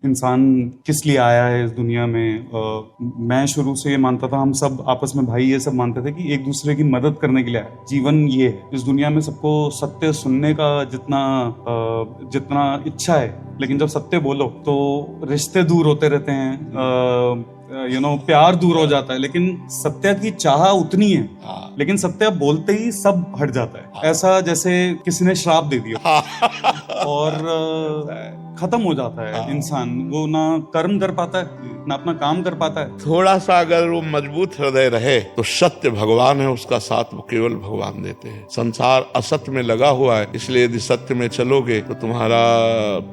इंसान किस लिए आया है इस दुनिया में। मैं शुरू से ये मानता था, हम सब आपस में भाई ये सब मानते थे कि एक दूसरे की मदद करने के लिए आया है। जीवन ये है, इस दुनिया में सबको सत्य सुनने का जितना इच्छा है, लेकिन जब सत्य बोलो तो रिश्ते दूर होते रहते हैं, प्यार दूर हो जाता है। लेकिन सत्य की चाह उतनी है, लेकिन सत्य बोलते ही सब हट जाता है। ऐसा जैसे किसी ने श्राप दे दिया और खत्म हो जाता है इंसान। वो ना कर्म कर पाता है, ना अपना काम कर पाता है। थोड़ा सा अगर वो मजबूत हृदय रहे तो सत्य भगवान है, उसका साथ वो केवल भगवान देते हैं। संसार असत्य में लगा हुआ है, इसलिए यदि सत्य में चलोगे तो तुम्हारा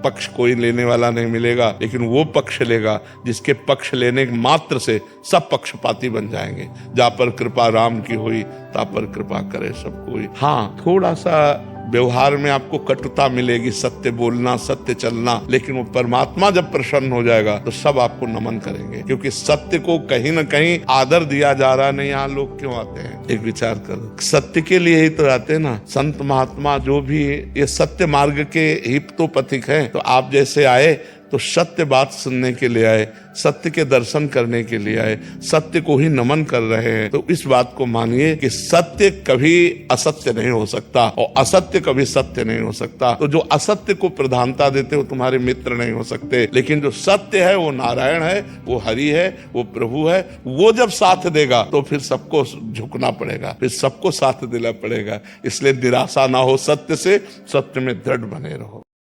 पक्ष कोई लेने वाला नहीं मिलेगा, लेकिन वो पक्ष लेगा जिसके पक्ष लेने मात्र से सब पक्षपाती बन जाएंगे। जा पर कृपा राम की हुई, ता पर कृपा करे सब कोई। हाँ, थोड़ा सा व्यवहार में आपको कटुता मिलेगी, सत्य बोलना, सत्य चलना, लेकिन वो परमात्मा जब प्रसन्न हो जाएगा तो सब आपको नमन करेंगे, क्योंकि सत्य को कहीं न कहीं आदर दिया जा रहा। नहीं, यहाँ लोग क्यों आते हैं? एक विचार करो, सत्य के लिए ही तो आते हैं ना। संत महात्मा जो भी ये सत्य मार्ग के ही तो पथिक हैं। तो आप जैसे आए तो सत्य बात सुनने के लिए आए, सत्य के दर्शन करने के लिए आए, सत्य को ही नमन कर रहे हैं। तो इस बात को मानिए कि सत्य कभी असत्य नहीं हो सकता और असत्य कभी सत्य नहीं हो सकता। तो जो असत्य को प्रधानता देते हो तुम्हारे मित्र नहीं हो सकते, लेकिन जो सत्य है वो नारायण है, वो हरि है, वो प्रभु है। वो जब साथ देगा तो फिर सबको झुकना पड़ेगा, फिर सबको साथ देना पड़ेगा। इसलिए निराशा ना हो सत्य से, सत्य में दृढ़ बने रहो।